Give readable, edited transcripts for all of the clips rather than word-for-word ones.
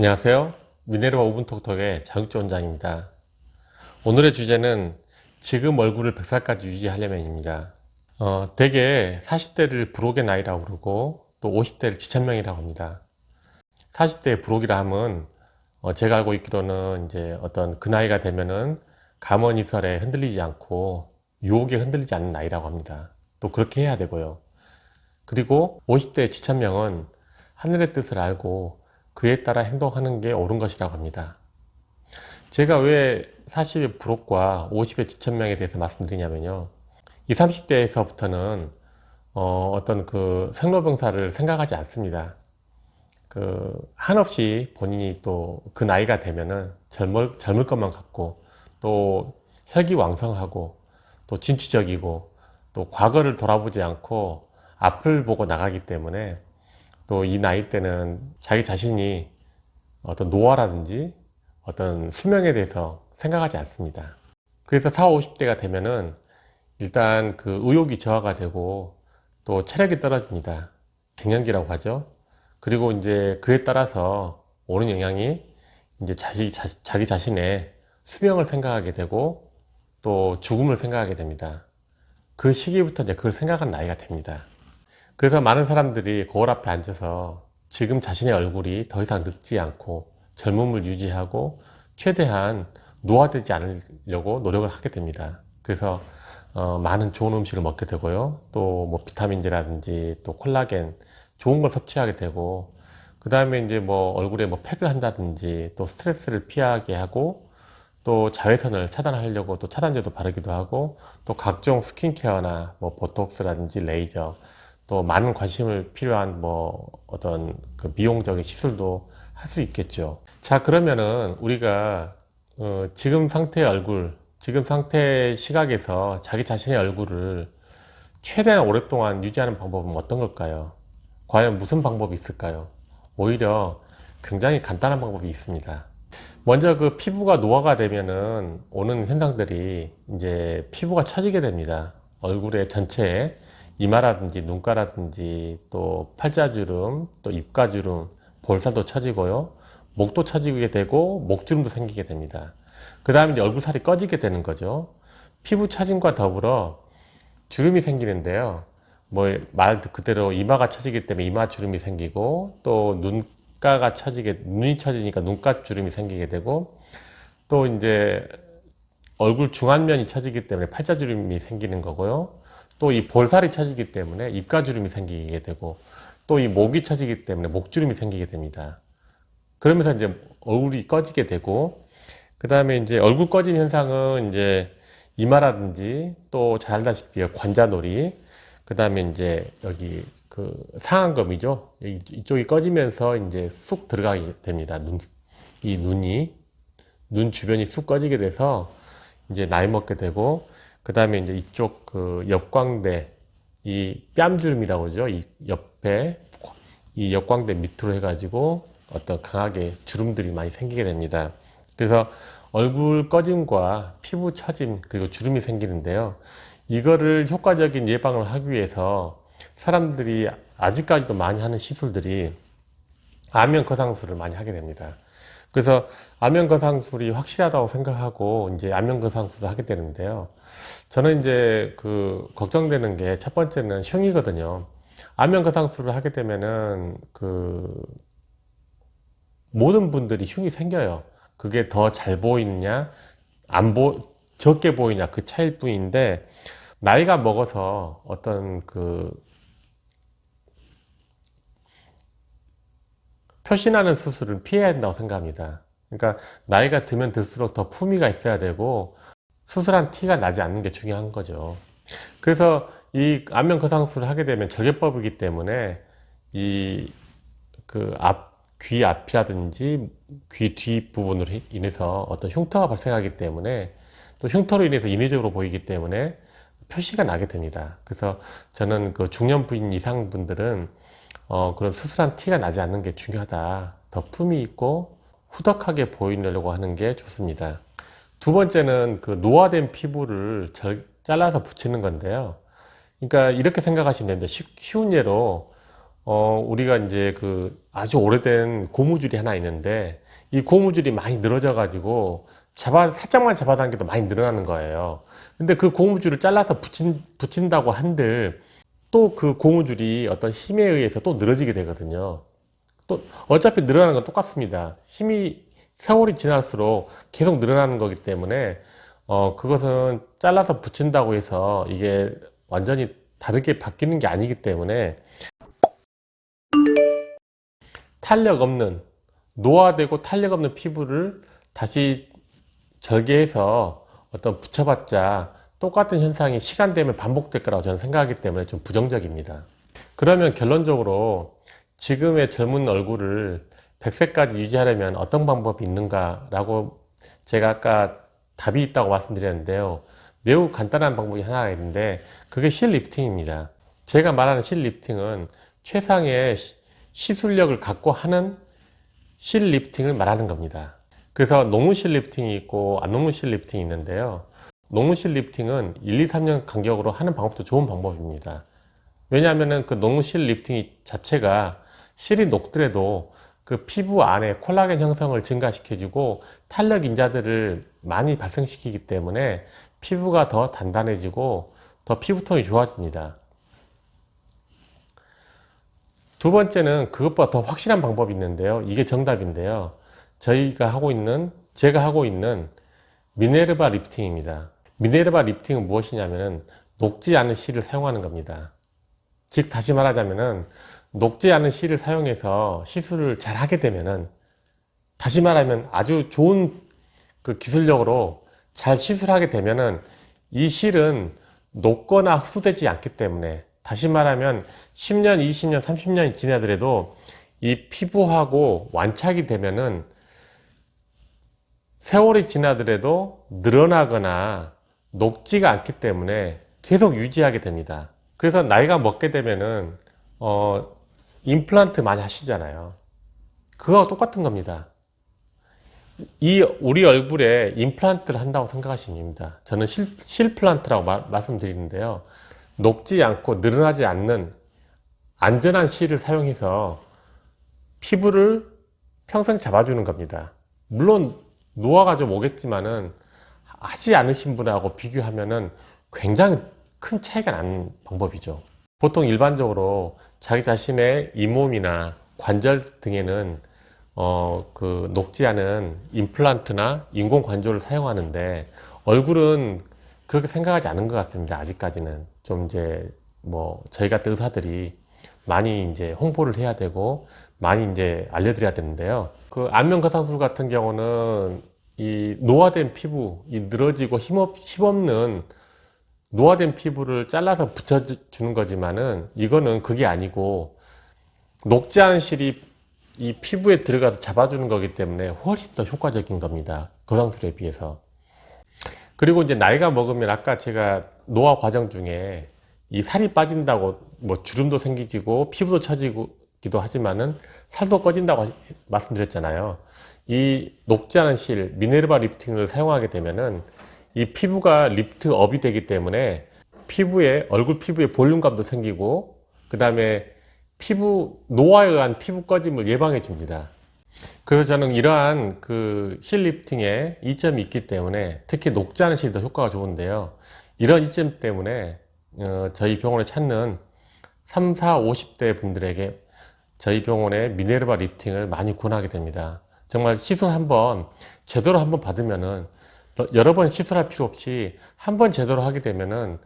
안녕하세요. 미네르바 오븐톡톡의 자격증 원장입니다. 오늘의 주제는 지금 얼굴을 100살까지 유지하려면입니다. 대개 40대를 불혹의 나이라고 부르고 또 50대를 지천명이라고 합니다. 40대의 불혹이라 함은 제가 알고 있기로는 이제 어떤 그 나이가 되면은 감언이설에 흔들리지 않고 유혹에 흔들리지 않는 나이라고 합니다. 또 그렇게 해야 되고요. 그리고 50대의 지천명은 하늘의 뜻을 알고 그에 따라 행동하는 게 옳은 것이라고 합니다. 제가 왜 40의 불혹과 50의 지천명에 대해서 말씀드리냐면요. 20, 30대에서부터는 어떤 그 생로병사를 생각하지 않습니다. 한없이 본인이 또 그 나이가 되면은 젊을 것만 같고 또 혈기왕성하고 또 진취적이고 또 과거를 돌아보지 않고 앞을 보고 나가기 때문에 또 이 나이 때는 자기 자신이 어떤 노화라든지 어떤 수명에 대해서 생각하지 않습니다. 그래서 40, 50대가 되면은 일단 그 의욕이 저하가 되고 또 체력이 떨어집니다. 갱년기라고 하죠. 그리고 이제 그에 따라서 오는 영향이 이제 자기 자신의 수명을 생각하게 되고 또 죽음을 생각하게 됩니다. 그 시기부터 이제 그걸 생각하는 나이가 됩니다. 그래서 많은 사람들이 거울 앞에 앉아서 지금 자신의 얼굴이 더 이상 늙지 않고 젊음을 유지하고 최대한 노화되지 않으려고 노력을 하게 됩니다. 그래서 많은 좋은 음식을 먹게 되고요. 또 뭐 비타민제라든지 또 콜라겐 좋은 걸 섭취하게 되고 그 다음에 이제 뭐 얼굴에 뭐 팩을 한다든지 또 스트레스를 피하게 하고 또 자외선을 차단하려고 또 차단제도 바르기도 하고 또 각종 스킨케어나 뭐 보톡스라든지 레이저 또 많은 관심을 필요한 뭐 어떤 그 미용적인 시술도 할 수 있겠죠. 자, 그러면은 우리가 지금 상태의 얼굴, 지금 상태의 시각에서 자기 자신의 얼굴을 최대한 오랫동안 유지하는 방법은 어떤 걸까요? 과연 무슨 방법이 있을까요? 오히려 굉장히 간단한 방법이 있습니다. 먼저 그 피부가 노화가 되면은 오는 현상들이 이제 피부가 처지게 됩니다. 얼굴의 전체에 이마라든지 눈가라든지 또 팔자주름, 또 입가주름, 볼살도 처지고요. 목도 처지게 되고 목주름도 생기게 됩니다. 그 다음에 이제 얼굴살이 꺼지게 되는 거죠. 피부 처짐과 더불어 주름이 생기는데요. 뭐 말 그대로 이마가 처지기 때문에 이마 주름이 생기고 또 눈이 처지니까 눈가 주름이 생기게 되고 또 이제 얼굴 중안면이 처지기 때문에 팔자주름이 생기는 거고요. 또 이 볼살이 처지기 때문에 입가주름이 생기게 되고 또 이 목이 처지기 때문에 목주름이 생기게 됩니다. 그러면서 이제 얼굴이 꺼지게 되고 그 다음에 이제 얼굴 꺼짐 현상은 이제 이마라든지 또 잘 알다시피 관자놀이 그 다음에 이제 여기 그 상안검이죠. 이쪽이 꺼지면서 이제 쑥 들어가게 됩니다. 이 눈 주변이 쑥 꺼지게 돼서 이제 나이 먹게 되고 그 다음에 이제 이쪽 그 옆광대 이 뺨주름이라고 그러죠. 이 옆에 이 옆광대 밑으로 해가지고 어떤 강하게 주름들이 많이 생기게 됩니다. 그래서 얼굴 꺼짐과 피부 처짐 그리고 주름이 생기는데요. 이거를 효과적인 예방을 하기 위해서 사람들이 아직까지도 많이 하는 시술들이 안면 거상술을 많이 하게 됩니다. 그래서 안면 거상술이 확실하다고 생각하고 이제 안면 거상술을 하게 되는데요. 저는 이제 그 걱정되는 게 첫 번째는 흉이거든요. 안면 거상술을 하게 되면은 그 모든 분들이 흉이 생겨요. 그게 더 잘 보이느냐, 적게 보이냐 그 차이일 뿐인데 나이가 먹어서 어떤 그 표신하는 수술은 피해야 된다고 생각합니다. 그러니까 나이가 들면 들수록 더 품위가 있어야 되고 수술한 티가 나지 않는 게 중요한 거죠. 그래서 이 안면 거상술을 하게 되면 절개법이기 때문에 이 그 귀 앞이라든지 귀 뒷 부분으로 인해서 어떤 흉터가 발생하기 때문에 또 흉터로 인해서 인위적으로 보이기 때문에 표시가 나게 됩니다. 그래서 저는 그 중년 부인 이상 분들은 그런 수술한 티가 나지 않는 게 중요하다. 더 품위 있고 후덕하게 보이려고 하는 게 좋습니다. 두 번째는 그 노화된 피부를 잘라서 붙이는 건데요. 그러니까 이렇게 생각하시면 됩니다. 쉬운 예로 우리가 이제 그 아주 오래된 고무줄이 하나 있는데 이 고무줄이 많이 늘어져 가지고 살짝만 잡아당겨도 많이 늘어나는 거예요. 근데 그 고무줄을 잘라서 붙인다고 한들 또 그 고무줄이 어떤 힘에 의해서 또 늘어지게 되거든요. 또 어차피 늘어나는 건 똑같습니다. 세월이 지날수록 계속 늘어나는 거기 때문에 그것은 잘라서 붙인다고 해서 이게 완전히 다르게 바뀌는 게 아니기 때문에 탄력 없는, 노화되고 탄력 없는 피부를 다시 절개해서 어떤 붙여봤자 똑같은 현상이 시간 되면 반복될 거라고 저는 생각하기 때문에 좀 부정적입니다. 그러면 결론적으로 지금의 젊은 얼굴을 100세까지 유지하려면 어떤 방법이 있는가 라고 제가 아까 답이 있다고 말씀드렸는데요. 매우 간단한 방법이 하나가 있는데 그게 실 리프팅입니다. 제가 말하는 실 리프팅은 최상의 시술력을 갖고 하는 실 리프팅을 말하는 겁니다. 그래서 녹무실 리프팅이 있고 안 녹무실 리프팅이 있는데요. 녹무실 리프팅은 1, 2, 3년 간격으로 하는 방법도 좋은 방법입니다. 왜냐하면 그 녹무실 리프팅 자체가 실이 녹더라도 그 피부 안에 콜라겐 형성을 증가시켜주고 탄력 인자들을 많이 발생시키기 때문에 피부가 더 단단해지고 더 피부톤이 좋아집니다. 두 번째는 그것보다 더 확실한 방법이 있는데요. 이게 정답인데요. 제가 하고 있는 미네르바 리프팅입니다. 미네르바 리프팅은 무엇이냐면은 녹지 않은 실을 사용하는 겁니다. 즉, 다시 말하자면은 녹지 않은 실을 사용해서 시술을 잘 하게 되면은, 다시 말하면 아주 좋은 그 기술력으로 잘 시술하게 되면은 이 실은 녹거나 흡수되지 않기 때문에, 다시 말하면 10년, 20년, 30년이 지나더라도 이 피부하고 완착이 되면은 세월이 지나더라도 늘어나거나 녹지가 않기 때문에 계속 유지하게 됩니다. 그래서 나이가 먹게 되면은 임플란트 많이 하시잖아요. 그거와 똑같은 겁니다. 우리 얼굴에 임플란트를 한다고 생각하시면 됩니다. 저는 실플란트라고 말씀드리는데요. 녹지 않고 늘어나지 않는 안전한 실을 사용해서 피부를 평생 잡아주는 겁니다. 물론 노화가 좀 오겠지만은 하지 않으신 분하고 비교하면은 굉장히 큰 차이가 나는 방법이죠. 보통 일반적으로 자기 자신의 잇몸이나 관절 등에는 그 녹지 않은 임플란트나 인공 관조를 사용하는데 얼굴은 그렇게 생각하지 않은 것 같습니다. 아직까지는 좀 이제 뭐 저희 같은 의사들이 많이 이제 홍보를 해야 되고 많이 이제 알려드려야 되는데요. 그 안면 거상술 같은 경우는 이 노화된 피부, 이 늘어지고 힘없는 노화된 피부를 잘라서 붙여주는 거지만은 이거는 그게 아니고 녹지 않은 실이 이 피부에 들어가서 잡아주는 거기 때문에 훨씬 더 효과적인 겁니다. 거상술에 비해서. 그리고 이제 나이가 먹으면 아까 제가 노화 과정 중에 이 살이 빠진다고 뭐 주름도 생기지고 피부도 처지기도 하지만은 살도 꺼진다고 말씀드렸잖아요. 이 녹지 않은 실, 미네르바 리프팅을 사용하게 되면은 이 피부가 리프트업이 되기 때문에 얼굴 피부에 볼륨감도 생기고 그 다음에 노화에 의한 피부 꺼짐을 예방해 줍니다. 그래서 저는 이러한 그 실 리프팅에 이점이 있기 때문에 특히 녹지 않은 실이 더 효과가 좋은데요. 이런 이점 때문에 저희 병원에 찾는 3, 4, 50대 분들에게 저희 병원의 미네르바 리프팅을 많이 권하게 됩니다. 정말 제대로 한번 받으면은 여러 번 시술할 필요 없이 한 번 제대로 하게 되면은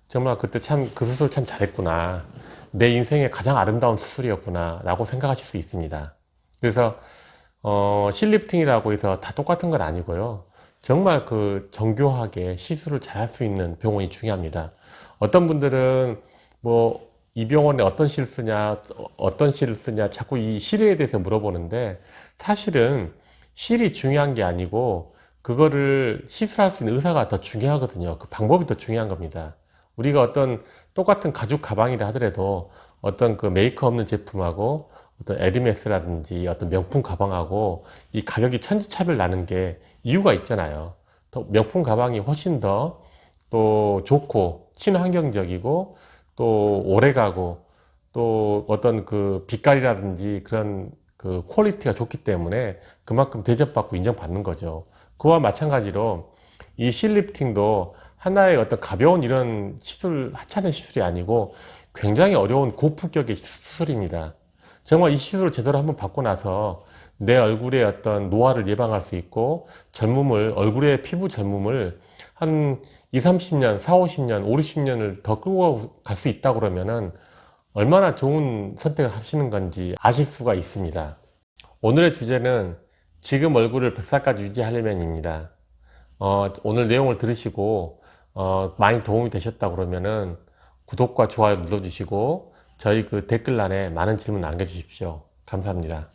정말 그때 그 수술 참 잘했구나, 내 인생의 가장 아름다운 수술이었구나 라고 생각하실 수 있습니다. 그래서 실리프팅이라고 해서 다 똑같은 건 아니고요. 정말 그 정교하게 시술을 잘 할 수 있는 병원이 중요합니다. 어떤 분들은 뭐 이 병원에 어떤 실을 쓰냐 자꾸 이 실에 대해서 물어보는데, 사실은 실이 중요한 게 아니고 그거를 시술할 수 있는 의사가 더 중요하거든요. 그 방법이 더 중요한 겁니다. 우리가 어떤 똑같은 가죽 가방이라 하더라도 어떤 그 메이커 없는 제품하고 어떤 에르메스라든지 어떤 명품 가방하고 이 가격이 천지차별 나는 게 이유가 있잖아요. 더 명품 가방이 훨씬 더 또 좋고 친환경적이고 또 오래가고 또 어떤 그 빛깔이라든지 그런 그 퀄리티가 좋기 때문에 그만큼 대접받고 인정받는 거죠. 그와 마찬가지로 이 실리프팅도 하나의 어떤 가벼운 이런 시술, 하찮은 시술이 아니고 굉장히 어려운 고품격의 수술입니다. 정말 이 시술을 제대로 한번 받고 나서 내 얼굴의 어떤 노화를 예방할 수 있고 젊음을, 얼굴의 피부 젊음을 한 2, 30년, 4, 50년, 5, 60년을 더 끌고 갈 수 있다 그러면은 얼마나 좋은 선택을 하시는 건지 아실 수가 있습니다. 오늘의 주제는 지금 얼굴을 100살까지 유지하려면입니다. 오늘 내용을 들으시고 많이 도움이 되셨다 그러면은 구독과 좋아요 눌러주시고 저희 그 댓글란에 많은 질문 남겨주십시오. 감사합니다.